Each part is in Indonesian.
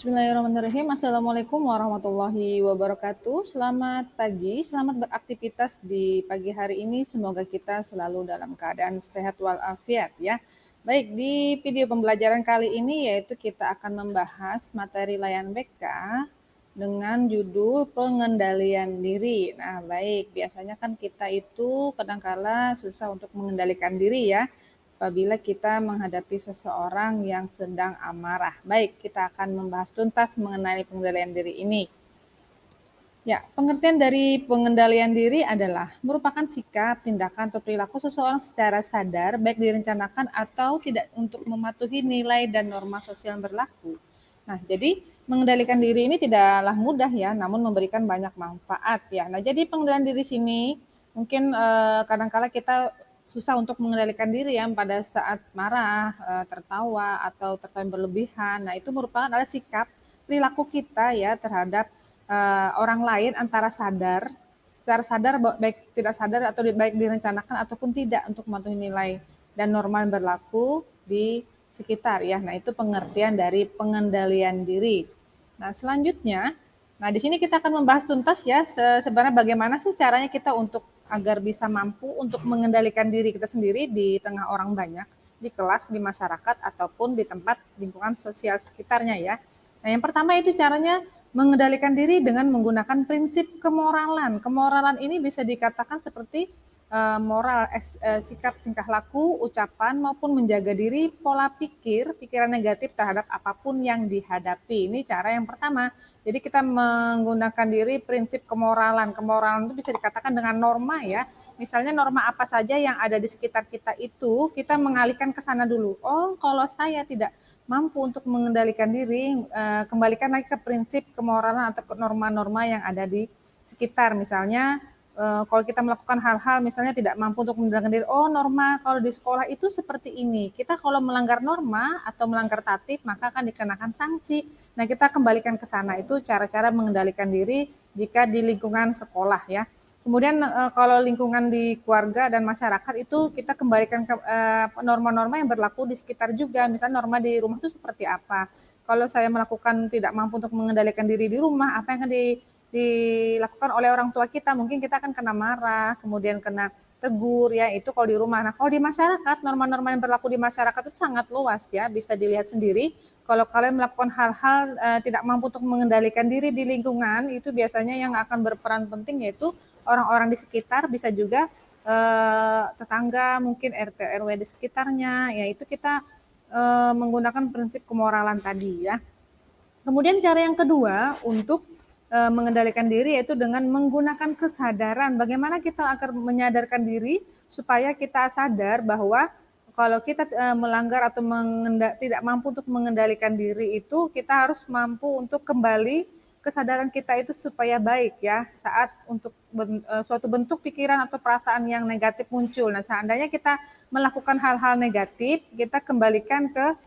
Bismillahirrahmanirrahim. Assalamualaikum warahmatullahi wabarakatuh. Selamat pagi, selamat beraktivitas di pagi hari ini. Semoga kita selalu dalam keadaan sehat walafiat ya. Baik, di video pembelajaran kali ini yaitu kita akan membahas materi layan BK dengan judul pengendalian diri. Nah, baik, biasanya kan kita itu kadangkala susah untuk mengendalikan diri ya apabila kita menghadapi seseorang yang sedang amarah. Baik, kita akan membahas tuntas mengenai pengendalian diri ini. Ya, pengertian dari pengendalian diri adalah merupakan sikap, tindakan, atau perilaku seseorang secara sadar, baik direncanakan atau tidak untuk mematuhi nilai dan norma sosial yang berlaku. Nah, jadi mengendalikan diri ini tidaklah mudah ya, namun memberikan banyak manfaat ya. Nah, jadi pengendalian diri sini mungkin kadangkala kita susah untuk mengendalikan diri ya pada saat marah, tertawa atau tertawa yang berlebihan. Nah, itu merupakan adalah sikap perilaku kita ya terhadap orang lain antara sadar, secara sadar baik tidak sadar atau baik direncanakan ataupun tidak untuk mematuhi nilai dan norma yang berlaku di sekitar ya. Nah, itu pengertian dari pengendalian diri. Nah, selanjutnya, nah di sini kita akan membahas tuntas ya sebenarnya bagaimana sih caranya kita untuk agar bisa mampu untuk mengendalikan diri kita sendiri di tengah orang banyak, di kelas, di masyarakat ataupun di tempat lingkungan sosial sekitarnya ya. Nah, yang pertama itu caranya mengendalikan diri dengan menggunakan prinsip kemoralan. Kemoralan ini bisa dikatakan seperti moral, sikap tingkah laku, ucapan maupun menjaga diri, pola pikir, pikiran negatif terhadap apapun yang dihadapi. Ini cara yang pertama. Jadi kita menggunakan diri prinsip kemoralan. Kemoralan itu bisa dikatakan dengan norma ya. Misalnya norma apa saja yang ada di sekitar kita itu, kita mengalihkan ke sana dulu. Oh, kalau saya tidak mampu untuk mengendalikan diri, kembalikan lagi ke prinsip kemoralan atau norma-norma yang ada di sekitar. Misalnya, kalau kita melakukan hal-hal misalnya tidak mampu untuk mengendalikan diri, oh norma kalau di sekolah itu seperti ini. Kita kalau melanggar norma atau melanggar tatib, maka akan dikenakan sanksi. Nah, kita kembalikan ke sana. Itu cara-cara mengendalikan diri jika di lingkungan sekolah ya. Kemudian kalau lingkungan di keluarga dan masyarakat itu kita kembalikan ke norma-norma yang berlaku di sekitar juga. Misalnya norma di rumah itu seperti apa. Kalau saya melakukan tidak mampu untuk mengendalikan diri di rumah, apa yang akan dilakukan oleh orang tua kita? Mungkin kita akan kena marah, kemudian kena tegur ya, itu kalau di rumah. Nah, kalau di masyarakat, norma-norma yang berlaku di masyarakat itu sangat luas ya, bisa dilihat sendiri. Kalau kalian melakukan hal-hal tidak mampu untuk mengendalikan diri di lingkungan, itu biasanya yang akan berperan penting yaitu orang-orang di sekitar, bisa juga tetangga, mungkin RT RW di sekitarnya, ya itu kita menggunakan prinsip kemoralan tadi ya. Kemudian cara yang kedua untuk mengendalikan diri yaitu dengan menggunakan kesadaran. Bagaimana kita akan menyadarkan diri supaya kita sadar bahwa kalau kita melanggar atau tidak mampu untuk mengendalikan diri itu, kita harus mampu untuk kembali kesadaran kita itu supaya baik ya saat untuk suatu bentuk pikiran atau perasaan yang negatif muncul. Nah, seandainya kita melakukan hal-hal negatif, kita kembalikan ke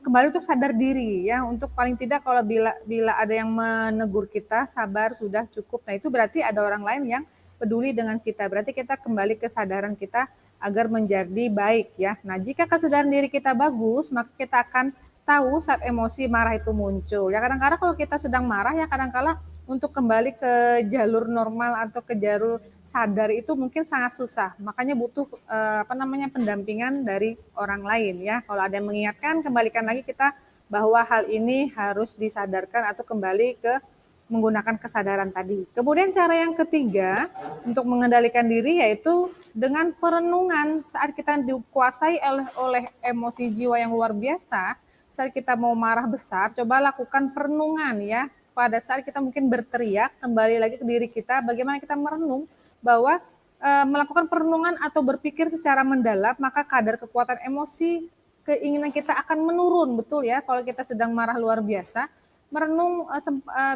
kembali untuk sadar diri ya, untuk paling tidak kalau bila ada yang menegur kita, sabar sudah cukup. Nah, itu berarti ada orang lain yang peduli dengan kita. Berarti kita kembali kesadaran kita agar menjadi baik ya. Nah, jika kesadaran diri kita bagus, maka kita akan tahu saat emosi marah itu muncul. Ya kadang-kadang kalau kita sedang marah ya kadang-kala untuk kembali ke jalur normal atau ke jalur sadar itu mungkin sangat susah. Makanya butuh pendampingan dari orang lain ya. Kalau ada yang mengingatkan, kembalikan lagi kita bahwa hal ini harus disadarkan atau kembali ke menggunakan kesadaran tadi. Kemudian cara yang ketiga untuk mengendalikan diri yaitu dengan perenungan. Saat kita dikuasai oleh emosi jiwa yang luar biasa, saat kita mau marah besar, coba lakukan perenungan ya. Pada saat kita mungkin berteriak, kembali lagi ke diri kita, bagaimana kita merenung bahwa melakukan perenungan atau berpikir secara mendalam, maka kadar kekuatan emosi, keinginan kita akan menurun, betul ya. Kalau kita sedang marah luar biasa, merenung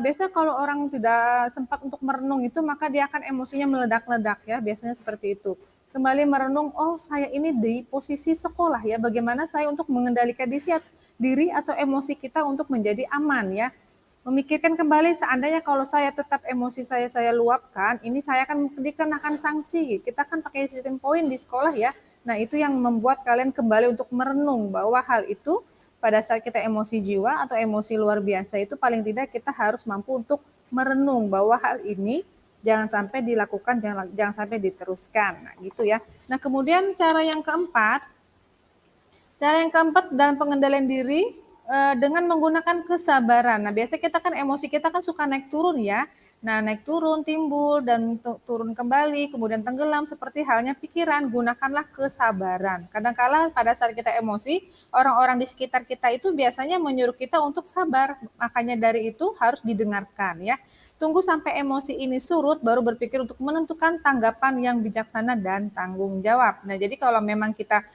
biasanya kalau orang tidak sempat untuk merenung itu, maka dia akan emosinya meledak-ledak ya, biasanya seperti itu. Kembali merenung, oh saya ini di posisi sekolah ya, bagaimana saya untuk mengendalikan diri atau emosi kita untuk menjadi aman ya. Memikirkan kembali seandainya kalau saya tetap emosi saya luapkan, ini saya akan dikenakan sanksi. Kita kan pakai sistem poin di sekolah ya. Nah, itu yang membuat kalian kembali untuk merenung bahwa hal itu pada saat kita emosi jiwa atau emosi luar biasa itu paling tidak kita harus mampu untuk merenung bahwa hal ini jangan sampai dilakukan, jangan sampai diteruskan. Nah, gitu ya. Nah, kemudian cara yang keempat dalam pengendalian diri dengan menggunakan kesabaran. Nah, biasanya kita kan emosi kita kan suka naik turun ya. Nah, naik turun, timbul, dan turun kembali, kemudian tenggelam, seperti halnya pikiran, gunakanlah kesabaran. Kadang-kala pada saat kita emosi, orang-orang di sekitar kita itu biasanya menyuruh kita untuk sabar, makanya dari itu harus didengarkan ya. Tunggu sampai emosi ini surut, baru berpikir untuk menentukan tanggapan yang bijaksana dan tanggung jawab. Nah, jadi kalau memang kita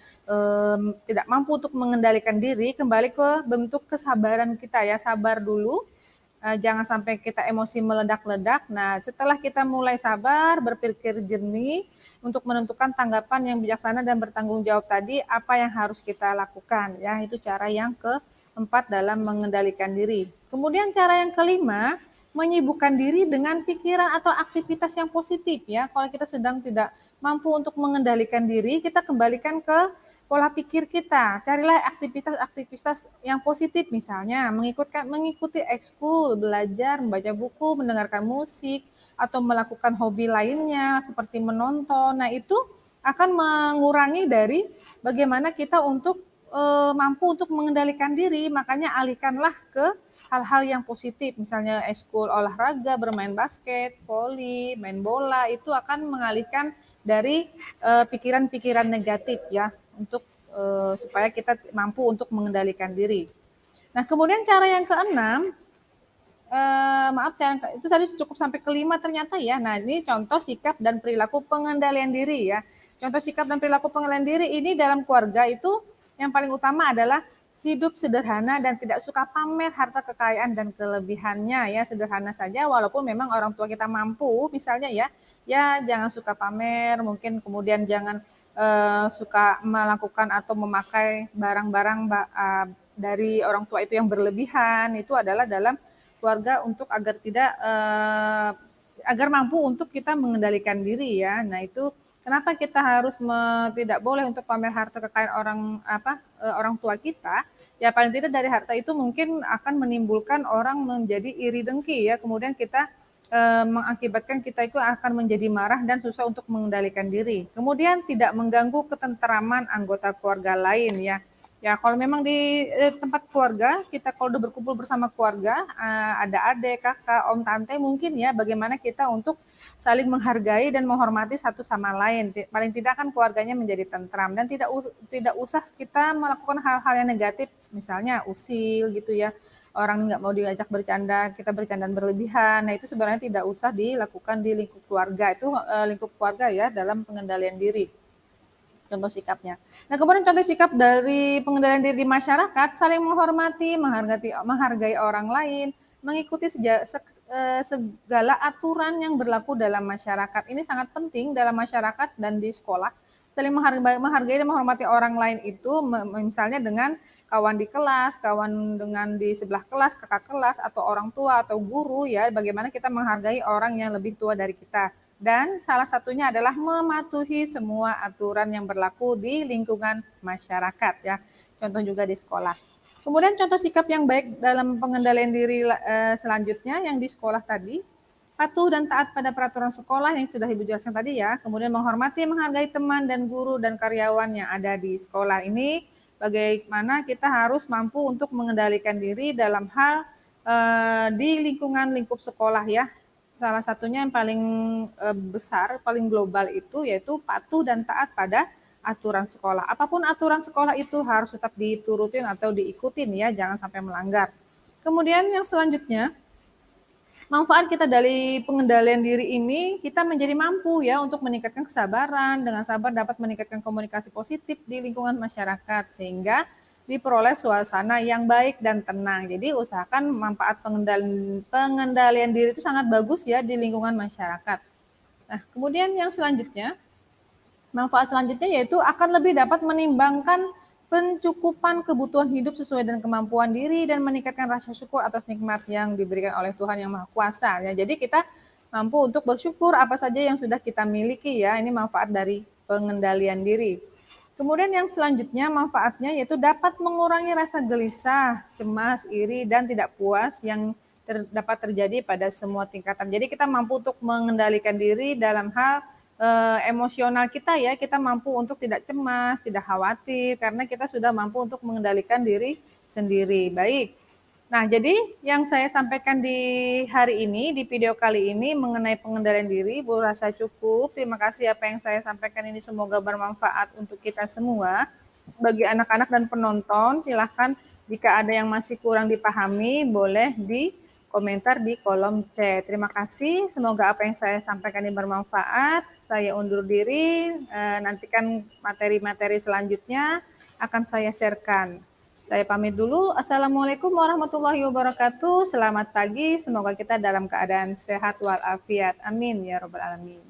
tidak mampu untuk mengendalikan diri, kembali ke bentuk kesabaran kita ya, sabar dulu, jangan sampai kita emosi meledak-ledak. Nah, setelah kita mulai sabar, berpikir jernih untuk menentukan tanggapan yang bijaksana dan bertanggung jawab tadi, apa yang harus kita lakukan ya, itu cara yang keempat dalam mengendalikan diri. Kemudian cara yang kelima, menyibukkan diri dengan pikiran atau aktivitas yang positif ya. Kalau kita sedang tidak mampu untuk mengendalikan diri, kita kembalikan ke pola pikir kita. Carilah aktivitas-aktivitas yang positif, misalnya mengikuti ekskul, belajar, membaca buku, mendengarkan musik, atau melakukan hobi lainnya seperti menonton. Nah, itu akan mengurangi dari bagaimana kita untuk mampu untuk mengendalikan diri. Makanya alihkanlah ke hal-hal yang positif, misalnya ekskul olahraga, bermain basket, voli, main bola, itu akan mengalihkan dari pikiran-pikiran negatif ya, untuk supaya kita mampu untuk mengendalikan diri. Nah, kemudian cara yang keenam, maaf, cara itu tadi cukup sampai kelima ternyata ya. Nah, ini contoh sikap dan perilaku pengendalian diri ya. Contoh sikap dan perilaku pengendalian diri ini dalam keluarga itu yang paling utama adalah hidup sederhana dan tidak suka pamer harta kekayaan dan kelebihannya ya, sederhana saja walaupun memang orang tua kita mampu misalnya ya, ya jangan suka pamer, mungkin kemudian jangan suka melakukan atau memakai barang-barang dari orang tua itu yang berlebihan, itu adalah dalam keluarga untuk agar tidak agar mampu untuk kita mengendalikan diri ya. Nah, itu kenapa kita harus tidak boleh untuk pamer harta kekayaan orang tua kita? Ya paling tidak dari harta itu mungkin akan menimbulkan orang menjadi iri dengki ya. Kemudian kita mengakibatkan kita itu akan menjadi marah dan susah untuk mengendalikan diri. Kemudian tidak mengganggu ketentraman anggota keluarga lain ya. Ya, kalau memang di tempat keluarga, kita kalau udah berkumpul bersama keluarga, ada adik, kakak, om, tante, mungkin ya bagaimana kita untuk saling menghargai dan menghormati satu sama lain. Paling tidak kan keluarganya menjadi tentram dan tidak usah kita melakukan hal-hal yang negatif, misalnya usil gitu ya. Orang nggak mau diajak bercanda, kita bercandaan berlebihan. Nah, itu sebenarnya tidak usah dilakukan di lingkup keluarga. Itu lingkup keluarga ya dalam pengendalian diri. Contoh sikapnya. Nah, kemudian contoh sikap dari pengendalian diri di masyarakat, saling menghormati, menghargai orang lain, mengikuti segala aturan yang berlaku dalam masyarakat. Ini sangat penting dalam masyarakat dan di sekolah. Saling menghargai dan menghormati orang lain itu misalnya dengan kawan di kelas, kawan dengan di sebelah kelas, kakak kelas, atau orang tua atau guru ya, bagaimana kita menghargai orang yang lebih tua dari kita. Dan salah satunya adalah mematuhi semua aturan yang berlaku di lingkungan masyarakat ya. Contoh juga di sekolah. Kemudian contoh sikap yang baik dalam pengendalian diri selanjutnya yang di sekolah tadi, patuh dan taat pada peraturan sekolah yang sudah Ibu jelaskan tadi ya. Kemudian menghormati, menghargai teman dan guru dan karyawan yang ada di sekolah. Ini bagaimana kita harus mampu untuk mengendalikan diri dalam hal di lingkungan lingkup sekolah ya. Salah satunya yang paling besar, paling global itu yaitu patuh dan taat pada aturan sekolah. Apapun aturan sekolah itu harus tetap diturutin atau diikutin ya, jangan sampai melanggar. Kemudian yang selanjutnya, manfaat kita dari pengendalian diri ini, kita menjadi mampu ya untuk meningkatkan kesabaran, dengan sabar dapat meningkatkan komunikasi positif di lingkungan masyarakat, sehingga diperoleh suasana yang baik dan tenang. Jadi usahakan manfaat pengendalian diri itu sangat bagus ya di lingkungan masyarakat. Nah, kemudian yang selanjutnya, manfaat selanjutnya yaitu akan lebih dapat menimbangkan pencukupan kebutuhan hidup sesuai dengan kemampuan diri dan meningkatkan rasa syukur atas nikmat yang diberikan oleh Tuhan Yang Maha Kuasa. Ya, jadi kita mampu untuk bersyukur apa saja yang sudah kita miliki ya. Ini manfaat dari pengendalian diri. Kemudian yang selanjutnya manfaatnya yaitu dapat mengurangi rasa gelisah, cemas, iri, dan tidak puas yang dapat terjadi pada semua tingkatan. Jadi kita mampu untuk mengendalikan diri dalam hal emosional kita ya, kita mampu untuk tidak cemas, tidak khawatir, karena kita sudah mampu untuk mengendalikan diri sendiri. Baik, nah, jadi yang saya sampaikan di hari ini, di video kali ini mengenai pengendalian diri, Bu rasa cukup. Terima kasih apa yang saya sampaikan ini semoga bermanfaat untuk kita semua. Bagi anak-anak dan penonton, silahkan jika ada yang masih kurang dipahami, boleh di komentar di kolom chat. Terima kasih, semoga apa yang saya sampaikan ini bermanfaat. Saya undur diri, nantikan materi-materi selanjutnya akan saya sharekan. Saya pamit dulu. Assalamualaikum warahmatullahi wabarakatuh. Selamat pagi. Semoga kita dalam keadaan sehat walafiat. Amin ya robbal alamin.